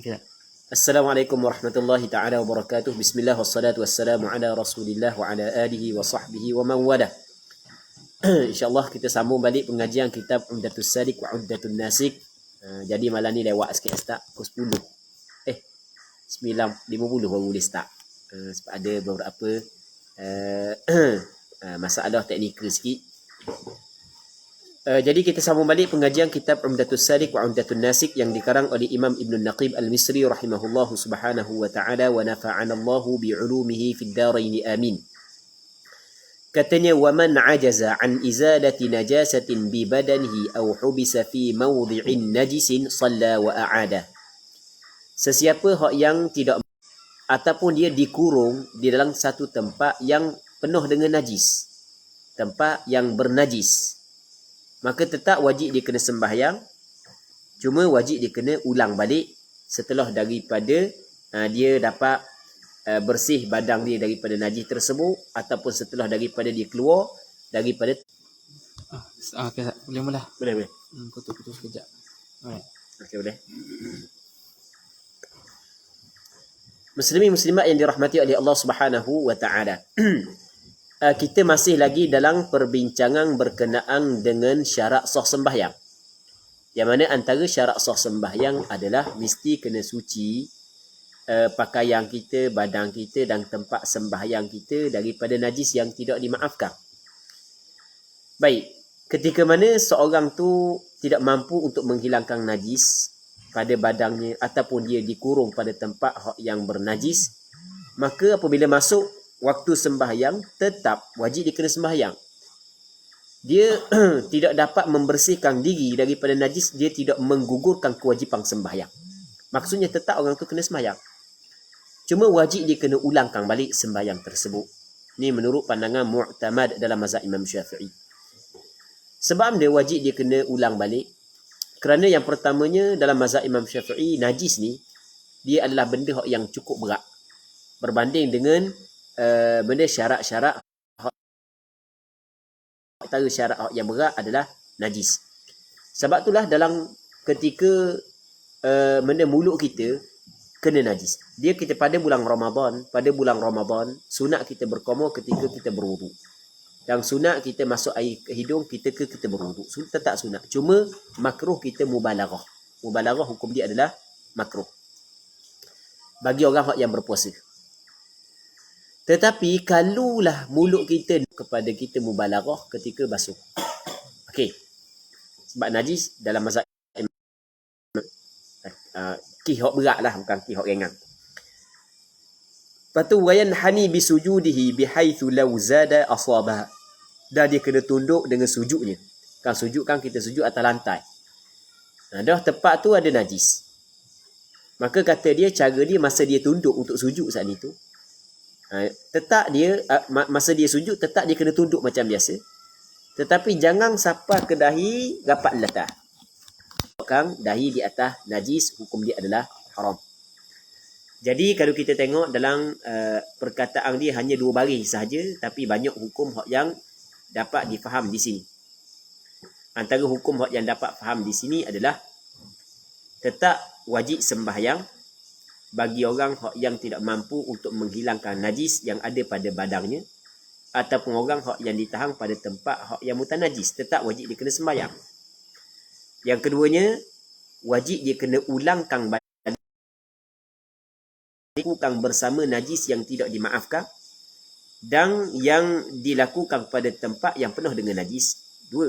Okay. Assalamualaikum warahmatullahi ta'ala wabarakatuh. Bismillah wassalatu wassalamu ala rasulillah wa ala alihi wa sahbihi wa man wala. InsyaAllah kita sambung balik pengajian kitab Umdatus Salik wa Umdatun Nasik. Jadi malam ni lewat sikit start pukul 10. 9.50 baru boleh start. Sebab ada beberapa masalah teknikal sikit. Jadi kita sambung balik pengajian kitab Umdatus Salik wa Umdatun Nasik yang dikarang oleh Imam Ibn Naqib Al-Misri rahimahullahu subhanahu wa ta'ala wa nafa'ana Allahu bi'ulumihi fid daraini amin. Katanya waman ajaza an izalati najasatin bi badanihi aw hubisa fi mawdhi'in najisin shalla wa a'ada. Sesiapa hak yang tidak ataupun dia dikurung di dalam satu tempat yang penuh dengan najis, tempat yang bernajis, maka tetap wajib dia kena sembahyang. Cuma wajib dia kena ulang balik setelah daripada dia dapat bersih badan dia daripada najis tersebut, ataupun setelah daripada dia keluar daripada Okay, boleh mula. boleh. Putus sekejap. Alright. Okey, boleh. Muslimin muslimat yang dirahmati oleh Allah Subhanahu wa taala. Kita masih lagi dalam perbincangan berkenaan dengan syarat sah sembahyang. Yang mana antara syarat sah sembahyang adalah mesti kena suci pakaian kita, badan kita dan tempat sembahyang kita daripada najis yang tidak dimaafkan. Baik, ketika mana seorang tu tidak mampu untuk menghilangkan najis pada badannya ataupun dia dikurung pada tempat yang bernajis, maka apabila masuk waktu sembahyang tetap wajib dia kena sembahyang. Dia tidak dapat membersihkan diri daripada najis, dia tidak menggugurkan kewajipan sembahyang. Maksudnya tetap orang tu kena sembahyang. Cuma wajib dia kena ulangkan balik sembahyang tersebut. Ini menurut pandangan mu'tamad dalam mazhab Imam Syafi'i. Sebab dia wajib dia kena ulang balik, kerana yang pertamanya dalam mazhab Imam Syafi'i, najis ni dia adalah benda yang cukup berat berbanding dengan benda syarat-syarat. Antara syarat yang berat adalah najis. Sebab itulah dalam ketika benda mulut kita kena najis, dia kita pada bulan Ramadan, sunat kita berkomor ketika kita berwuduk. Dan sunat kita masuk air ke hidung kita kita berwuduk. Tetap sunat. Cuma makruh kita mubalaghah. Mubalaghah hukum dia adalah makruh bagi orang yang berpuasa. Tetapi kalulah mulut kita kepada kita mubalaghah ketika basuh. Okey. Sebab najis dalam mazhab kihok berat lah, bukan kihok ringan. Lepas tu wayan hani bisujudihi bihaitsu law zada asabah. Dah dia kena tunduk dengan sujudnya. Kan sujud kan kita sujud atas lantai. Dah tempat tu ada najis. Maka kata dia, cara dia masa dia tunduk untuk sujud saat itu, tetap dia masa dia sujud tetap dia kena tunduk macam biasa, tetapi jangan sampai ke dahi rapat latah. Kan dahi di atas najis, hukum dia adalah haram. Jadi kalau kita tengok dalam perkataan dia hanya 2 baris sahaja, tapi banyak hukum yang dapat difaham di sini. Antara hukum yang dapat faham di sini adalah tetap wajib sembahyang bagi orang yang tidak mampu untuk menghilangkan najis yang ada pada badannya, ataupun orang yang ditahan pada tempat yang mutanajis, tetap wajib dia kena sembahyang. Yang keduanya, wajib dia kena ulangkan badan bersama najis yang tidak dimaafkan dan yang dilakukan pada tempat yang penuh dengan najis. 2.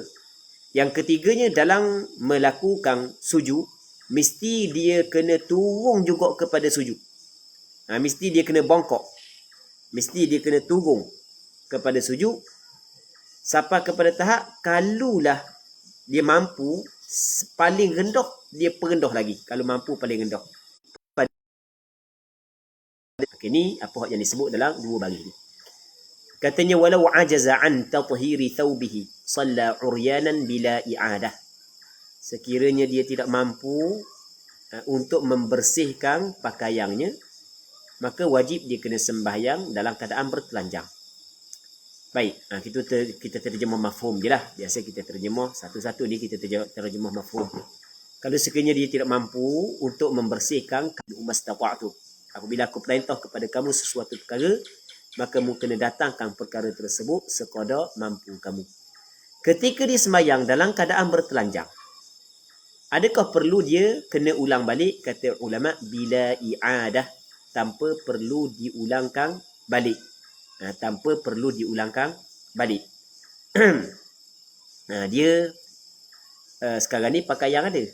Yang ketiganya, dalam melakukan sujud mesti dia kena turun juga kepada sujud. Mesti dia kena bongkok. Mesti dia kena turun kepada sujud sampai kepada tahap kalulah dia mampu paling rendah, dia perendah lagi. Kalau mampu paling rendah. Okay, ni apa yang disebut dalam 2 baris ni. Katanya walau ajaza an tathhiri thawbihi shalla uryanan bila i'adah. Sekiranya dia tidak mampu untuk membersihkan pakaiannya, maka wajib dia kena sembahyang dalam keadaan bertelanjang. Baik, kita terjemah mafhum je lah. Biasa kita terjemah satu-satu ni, kita terjemah mafhum. Kalau sekiranya dia tidak mampu untuk membersihkan mastata'tu. Apabila aku perintah kepada kamu sesuatu perkara, maka kamu kena datangkan perkara tersebut sekadar mampu kamu. Ketika dia sembahyang dalam keadaan bertelanjang, adakah perlu dia kena ulang balik? Kata ulama, bila i'adah, tanpa perlu diulangkan balik. Tanpa perlu diulangkan balik. Dia sekarang ni pakaian ada.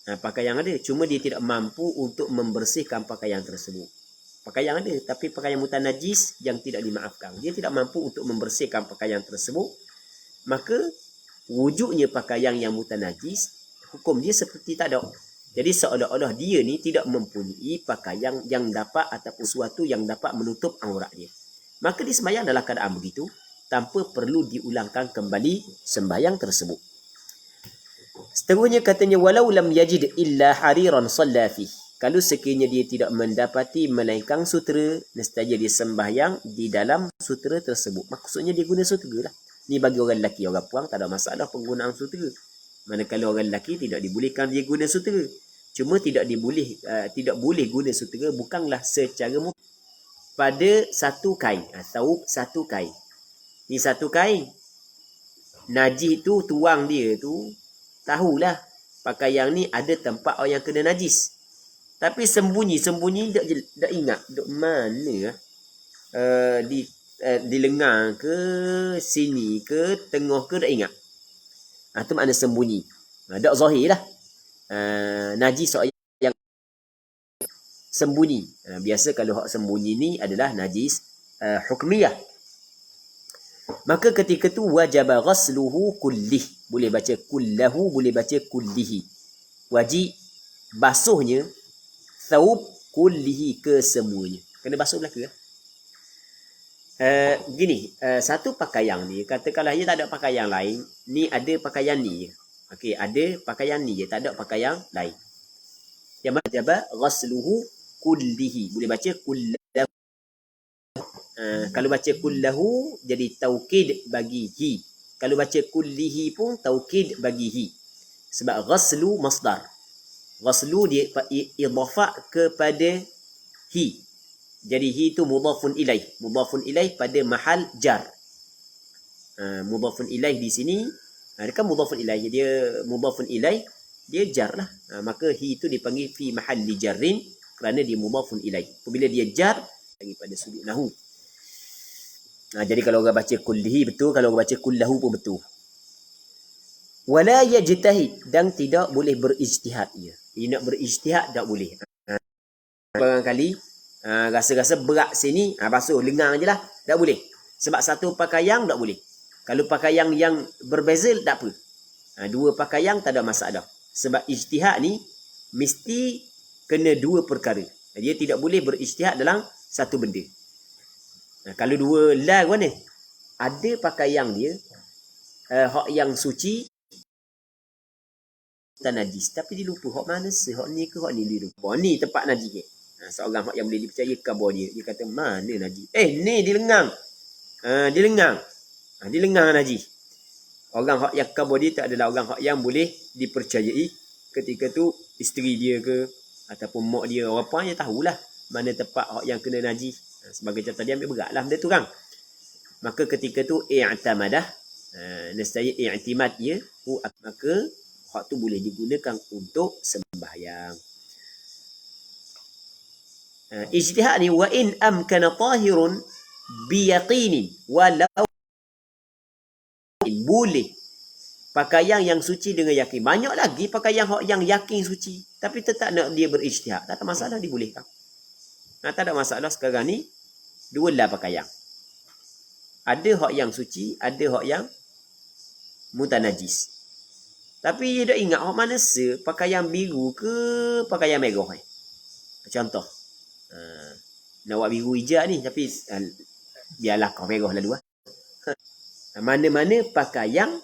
Pakaian ada, cuma dia tidak mampu untuk membersihkan pakaian tersebut. Pakaian ada, tapi pakaian mutanajis yang tidak dimaafkan. Dia tidak mampu untuk membersihkan pakaian tersebut. Maka wujudnya pakaian yang mutanajis, hukum dia seperti tak ada. Jadi seolah-olah dia ni tidak mempunyai pakaian yang dapat ataupun sesuatu yang dapat menutup aurat dia. Maka dia sembahyang dalam keadaan begitu, tanpa perlu diulangkan kembali sembahyang tersebut. Seterusnya katanya, walau lam yajid illa hariran salla fi. Kalau sekiranya dia tidak mendapati melainkan sutera, nescaya dia sembahyang di dalam sutera tersebut. Maksudnya dia guna sutera lah. Ni bagi orang lelaki, orang puang tak ada masalah penggunaan sutera. Manakala orang lelaki tidak dibolehkan dia guna sutera. Cuma tidak boleh guna sutera bukanlah secara pada satu kain atau satu kain. Ni satu kain. Najis tu tuang dia tu tahulah pakaian ni ada tempat orang yang kena najis. Tapi sembunyi tak ingat duk mana di lengan ke sini ke tengah ke tak ingat. Tu makna sembunyi. Tak zahir lah. Najis orang yang sembunyi. Biasa kalau hak sembunyi ni adalah najis hukmiyah. Maka ketika tu wajaba ghasluhu kullih. Boleh baca kullahu, boleh baca kullihi. Wajib basuhnya thawb kullihi, kesemuanya. Kena basuh belaka. Gini, satu pakaian ni, katakanlah dia tak ada pakaian lain, ni ada pakaian ni je. Okey, ada pakaian ni je, tak ada pakaian lain. Yang mana wajaba ghasluhu kullihi. Boleh baca kullahu. Kalau baca kullahu jadi taukid bagi hi. Kalau baca kullihi pun taukid bagi hi. Sebab ghaslu masdar. Ghaslu dia idhafah kepada hi. Jadi hi tu mudhafun ilaih. Mudhafun ilaih pada mahal jar. Mudhafun ilaih di sini kan mudhafun ilaih, dia mudhafun ilaih dia jar lah. Maka hi tu dipanggil fi mahalli jarrin kerana dia mudhafun ilaih. Apabila dia jar daripada sudut nahwu. Jadi kalau orang baca kullihi betul, kalau orang baca kullahu pun betul. Wala yajtahid, dan tidak boleh berijtihad ia. Dia nak berijtihad tak boleh. Barangkali rasa-rasa berat sini, basuh lengang je lah, tak boleh. Sebab satu pakaian tak boleh. Kalau pakaian yang berbeza tak apa. Dua pakaian tak ada masalah. Sebab ijtihad ni mesti kena dua perkara. Dia tidak boleh berijtihad dalam satu benda. Kalau dua lah mana? Ada pakaian dia hak yang suci tak najis, tapi dia lupa hak mana hak ni ke hak ni, dia lupa. Ni tempat najis ke? Seorang hak yang boleh dipercaya khabar dia kata mana najis? Ni di lengang. Di lengang. Di lengang najis. Orang hak yang khabar dia tak adalah orang hak yang boleh dipercayai. Ketika tu isteri dia ke ataupun mak dia, orang apa dia tahulah mana tempat hak yang kena najis. Sebagai contoh dia ambil beratlah benda tu kan. Maka ketika tu i'tamadah, nescaya i'timad ia, maka hak tu boleh digunakan untuk sembahyang. Ijtihad ni wa in amkana tahirun biyaqinin walau boleh pakaian yang suci dengan yakin. Banyak lagi pakaian hak yang yakin suci tapi tetap nak dia berijtihad, tak ada masalah, dibolehkan. Tak ada masalah. Sekarang ni dua lah pakaian. Ada hak yang suci, ada hak yang mutanajis. Tapi dia dah ingat hak mana pakaian biru ke pakaian merah ni. Contoh. Nak buat biru hijau ni tapi biarlah kau merah lalu lah. Mana-mana pakaian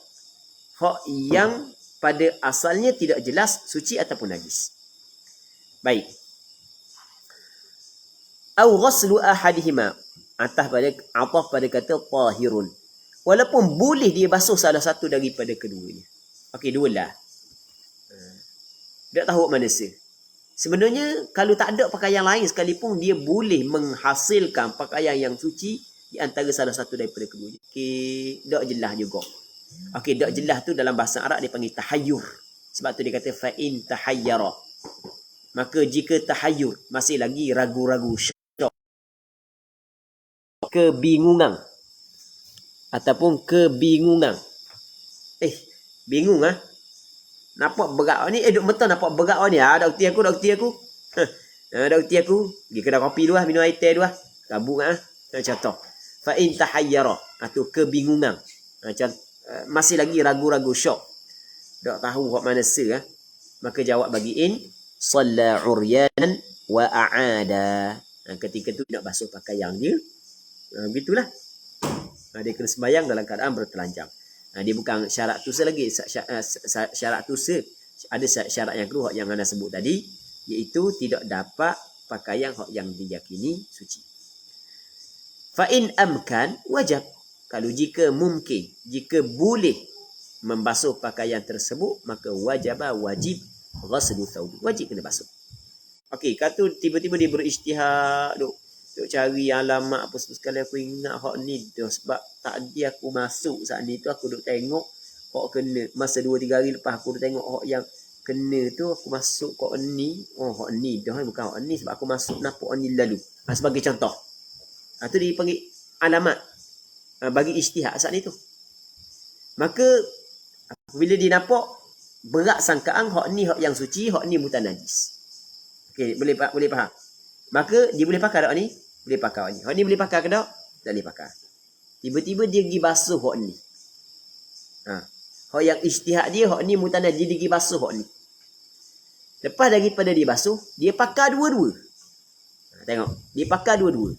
hak yang pada asalnya tidak jelas suci ataupun najis. Baik. Au ghaslu ahadihima, ataf pada kata tahirun. Walaupun boleh dia basuh salah satu daripada keduanya. Okey, dua lah. Tak tahu mana se. Sebenarnya kalau tak ada pakaian lain sekalipun dia boleh menghasilkan pakaian yang suci di antara salah satu daripada kedua. Okey, tak jelas juga. Okey, tak jelas tu dalam bahasa Arab dia panggil tahayyur. Sebab tu dia kata fa in tahayyara. Maka jika tahayyur masih lagi ragu-ragu, syok, kebingungan ataupun kebingungan. Bingung ah. Nampak berat ni, duk betul nampak berat ni. Doktor aku. Doktor aku, pergi kedai kopi dulu minum air teh dulu. Kabut macam tu. Fa in tahayyara, atau kebingungan. Macam masih lagi ragu-ragu, syok. Tak tahu hak mana se maka jawab bagi in shalla uryanan wa a'ada. Ketika tu nak basuh pakaian dia. Begitulah. Dia kena sembahyang dalam keadaan bertelanjang. Dia bukan syarat tu lagi. Syarat tu ada syarat yang kedua yang anda sebut tadi, iaitu tidak dapat pakaian yang diyakini suci. Fa in amkan wajib. Kalau jika mungkin, jika boleh membasuh pakaian tersebut, maka wajib ghaslu thawb. Wajib kena basuh. Okey, kata tiba-tiba dia berijtihad, duk cari alamat apa sekali aku ingat hak ni tu sebab tadi aku masuk saat ni tu aku duk tengok hak kena masa 2-3 hari lepas aku duk tengok hak yang kena tu aku masuk hak ni. Oh hak ni dah bukan hak ni sebab aku masuk nampak hak ni lalu. Sebagai contoh. Tu dipanggil alamat bagi ijtihad saat ni tu. Maka bila dia nampak berat sangkaan hak ni hak yang suci, hak ni bukan najis. Okey, boleh faham. Maka dia boleh pakai tak ni? Boleh pakai hak ni. Hak ni boleh pakai ke tak? Tak boleh pakai. Tiba-tiba dia pergi basuh hak ni. Hak yang ijtihad dia, hak ni mutanah, dia pergi basuh hak ni. Lepas daripada dia basuh, dia pakai dua-dua. Tengok, dia pakai dua-dua.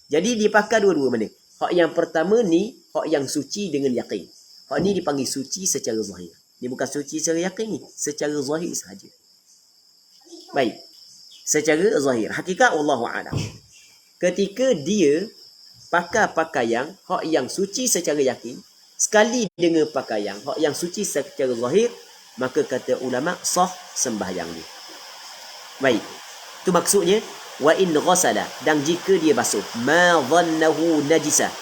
Jadi dia pakai dua-dua mana? Hak yang pertama ni, hak yang suci dengan yakin. Hak ni dipanggil suci secara zahir. Dia bukan suci secara yakin ni, secara zahir sahaja. Baik. Secara zahir. Hakikat wallahu a'lam. Ketika dia pakai pakaian hak yang suci secara yakin, sekali dengan pakaian hak yang suci secara zahir, maka kata ulama sah sembahyang ni. Baik. Itu maksudnya wa in ghasala, dan jika dia basuh ma dhannahu najisa,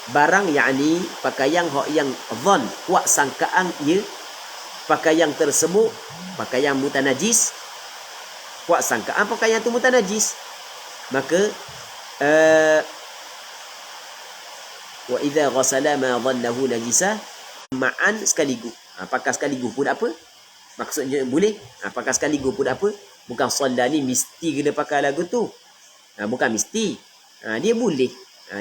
barang yakni pakaian hak yang dhan, kuat sangkaan ia pakaian tersebut pakaian mutanajis, kuat sangkaan pakaian tu mutanajis, maka wa idza ghasala ma dhannahu najisa ma'an sekaligus. Pakai sekaligus pun apa? Maksudnya boleh. Pakai sekaligus pun apa? Bukan solat ni mesti kena pakai lagu tu. Bukan mesti. Dia boleh.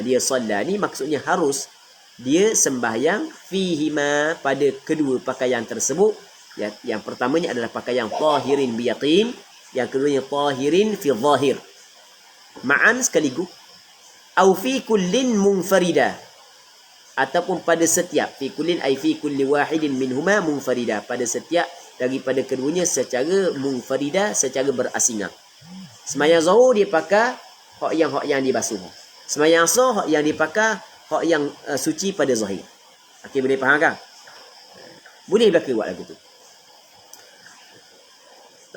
Dia solat ni maksudnya harus dia sembahyang fihima, pada kedua pakaian tersebut. Yang pertamanya adalah pakaian tahirin biyaqin, yang keduanya tahirin fi zahir. Ma'an sekaligus. Au fi kullin munfarida, ataupun pada setiap, fi kullin ay fi kulli wahidin minhuma munfarida, pada setiap daripada keduanya secara munfarida, secara berasingan. Sembahyang zuhur dia pakai hak yang dibasuh. Sembahyang asar hak yang dipakai hak yang suci pada zahir. Okey, boleh faham kan? Boleh belaka buat lagu tu.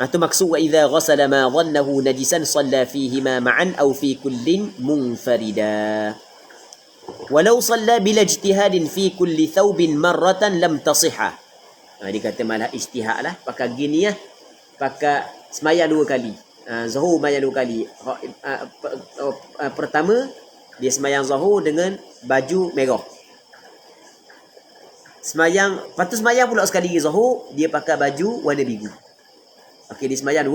Itu maksud wa idza ghasala ma dhannahu najisan shalla fihima ma'an aw fi kullin munfarida. Walau shalla bila ijtihadin fi kulli thawbin marratan lam tasihha. Dia kata malah ijtihad lah, pakai gini lah, pakai sembahyang 2 kali. Zuhur sembahyang 2 kali. Pertama dia sembahyang zuhur dengan baju merah. Sembahyang, lepas tu sembahyang pula sekali zuhur, dia pakai baju warna biru. Okey, dia sembahyang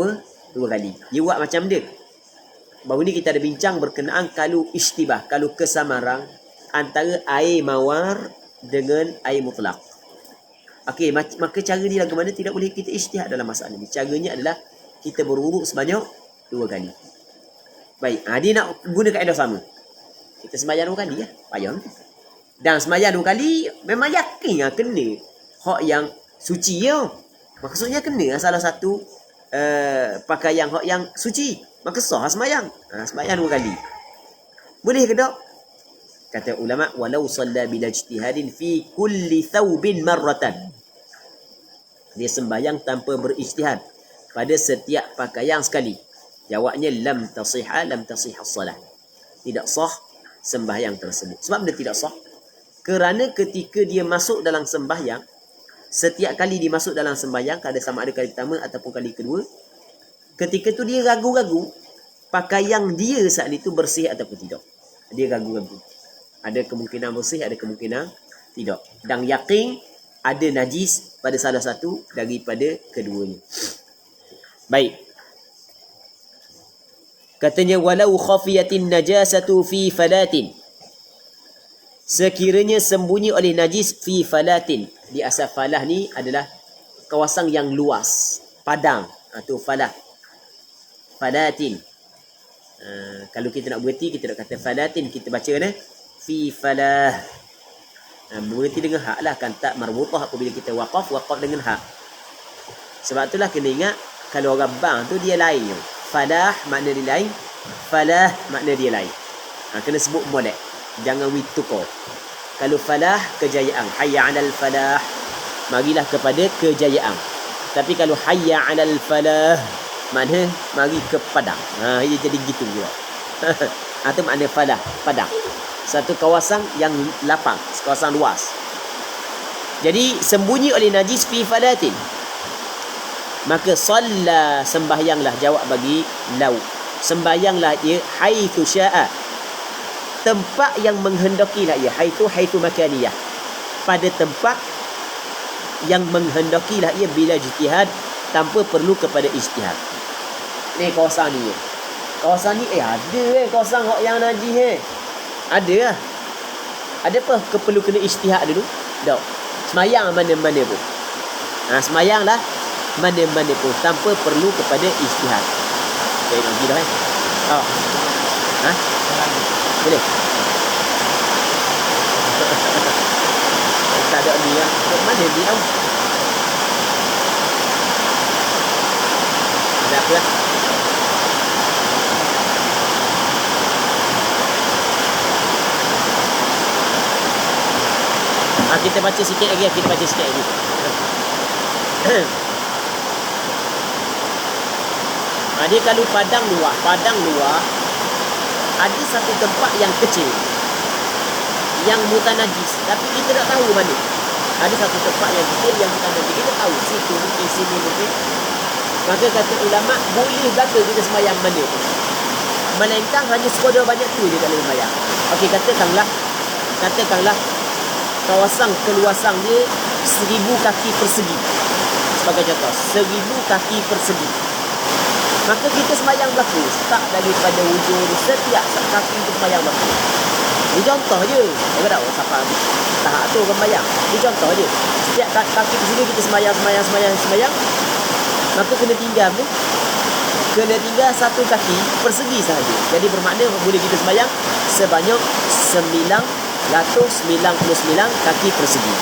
dua kali. Dia buat macam dia. Baru ni kita ada bincang berkenaan kalau ishtibah, kalau kesamaran antara air mawar dengan air mutlak. Okey, maka cara ni lagu mana tidak boleh kita ijtihad dalam masalah ni. Caranya adalah kita berwuduk sebanyak 2 kali. Baik, dia nak guna kaedah sama. Kita sembahyang 2 kali ya, payah. Dan sembahyang 2 kali memang yakin kena hak yang suci ya. Maksudnya kena salah satu pakaian hak yang suci, maka sah sembahyang. Sembahyang 2 kali. Boleh ke tak? Kata ulama, walau shalla bila ijtihadin fi kulli thawbin marratan. Dia sembahyang tanpa berijtihad pada setiap pakaian sekali. Jawabnya lam tasihha salah. Tidak sah sembahyang tersebut. Sebab dia tidak sah? Kerana ketika dia masuk dalam sembahyang, setiap kali dia masuk dalam sembahyang, ada sama ada kali pertama ataupun kali kedua, ketika tu dia ragu-ragu pakaian dia saat itu bersih ataupun tidak. Dia ragu-ragu. Ada kemungkinan bersih, ada kemungkinan tidak. Dan yakin ada najis pada salah satu daripada keduanya. Baik. Katanya walau khafiyatin najasatu fi falatin. Sekiranya sembunyi oleh najis fi falatin. Di asal falah ni adalah kawasan yang luas, padang. Tu falah. Falatin. Kalau kita nak berhenti, kita nak kata falatin, kita baca ni fi falah. Berhenti dengan hak lah, kan tak marbutah apabila kita waqaf dengan hak. Sebab itulah kena ingat, kalau orang bang tu dia lain. Falah makna dia lain, falah makna dia lain. Kena sebut molek, jangan witukar. Kalau falah, kejayaan, hayya 'alal falah, marilah kepada kejayaan. Tapi kalau hayya 'alal falah, makna mari ke padang. Ia jadi gitu juga. Itu makna falah, padang. Satu kawasan yang lapang, kawasan luas. Jadi sembunyi oleh najis fi falatin. Maka salla, sembahyanglah, jawab bagi lau. Sembahyanglah ia haitsu syaa. Tempat yang menghendakilah ia, haitsu makaniyah. Pada tempat yang menghendakilah ia bila ijtihad, tanpa perlu kepada ijtihad. Ni kawasan ni. Kawasan ni ada kawasan yang najis Ada lah. Ada apa perlu kena ijtihad dulu? Tak. Semayang mana-mana pun. Semayang lah mana-mana pun tanpa perlu kepada ijtihad. Okay, nak pergi dah Boleh? Tak ada ni lah. Mana ni tau? Ada apa lah? Kita baca sikit lagi. Dia kalau padang luar ada satu tempat yang kecil yang mutanajis, tapi kita tak tahu mana. Ada satu tempat yang kecil yang mutanajis, kita tahu situ mungkin, sini mungkin. Maka kata ulama, boleh kata kita sembahyang mana pun, melainkan hanya sekadar banyak tu je dalam sembahyang. Okey, katakanlah kawasan keluasan dia 1000 kaki persegi. Sebagai contoh, 1000 kaki persegi. Maka kita sembahyang berlaku. Start daripada hujung setiap kaki itu sembahyang berlaku. Ini contoh je. Saya tak tahu siapa tahap tu orang sembahyang. Ini contoh je. Setiap kaki persegi kita sembahyang. Maka kena tinggal ni. Kena tinggal satu kaki persegi sahaja. Jadi bermakna boleh kita sembahyang sebanyak 999 kaki persegi.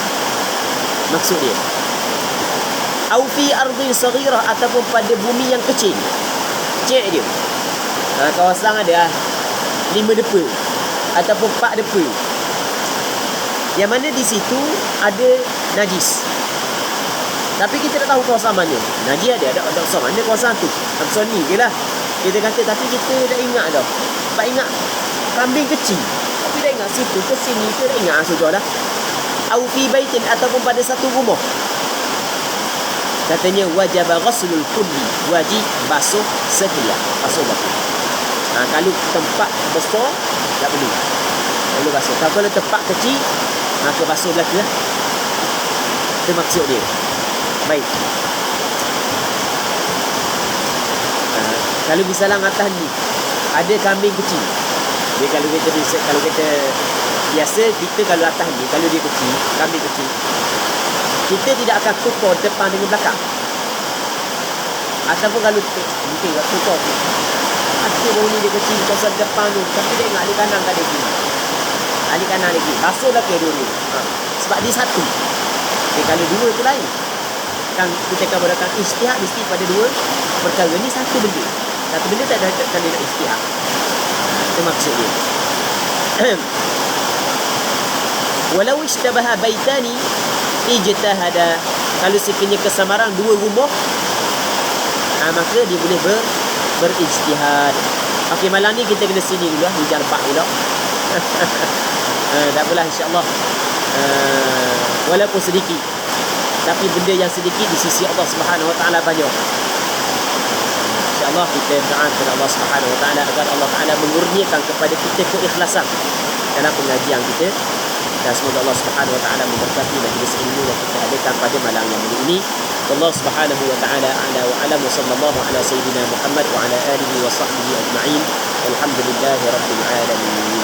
Maksud dia, au fi ardhin saghirah, ataupun pada bumi yang kecil. Cek dia. Kawasan ada 5 depa ataupun 4 depa. Yang mana di situ ada najis. Tapi kita tak tahu kawasan mana. Najis ada kawasan mana kawasan tu. Kawasan ni je lah. Kita kata, tapi kita dah ingat dah. Tak ingat kambing kecil. Tapi dah ingat situ ke sini ke, dah ingat sudah dah. Au fi baitin, ataupun pada satu rumah. Katanya wajib ghuslul kulli, wajib basuh sekalian, basuh batu. Kalau tempat besar tak perlu basuh. Kalau tempat kecil, maka basuh belaka lah. Itu maksud dia. Baik. Kalau misalnya atas ni ada kambing kecil, dia kalau kita biasa, kita kalau atas ni, kalau dia kecil, kambing kecil, kita tidak akan tukar depan dengan belakang. Ataupun kalau mungkin tak tukar, ada bau ni dia kecil, pasal depan tu, tapi dia ingat alik kanan tak ada lagi. Alik kanan lagi, basuh lah ke dua. Sebab dia satu. Kalau dua tu lain. Kan kita akan berlakukan ijtihad mesti pada dua perkara ni, satu benda. Satu benda tak ada kali nak ijtihad. Itu maksud dia. Walau ishtabaha baitani ijtahada. Kalau sekiranya kesamaran dua rumah, maka dia boleh berijtihad. Okey, malam ni kita kena sini dulu hujan lepas pula. Tak apalah, insya-Allah. Walaupun sedikit, tapi benda yang sedikit di sisi Allah Subhanahu Wa Taala banyak. InsyaAllah kita berdoa kepada Allah Subhanahu Wa Taala agar Allah Taala mengurniakan kepada kita keikhlasan dalam pengajian kita, dan semoga Allah Subhanahu Wa Taala memberkati majlis ilmu yang kita adakan pada malam yang mulia ini. Allah Subhanahu Wa Taala a'la wa a'lam, wa sallallahu ala sayyidina Muhammad wa ala alihi wa sahbihi ajma'in. Walhamdulillahirabbil alamin.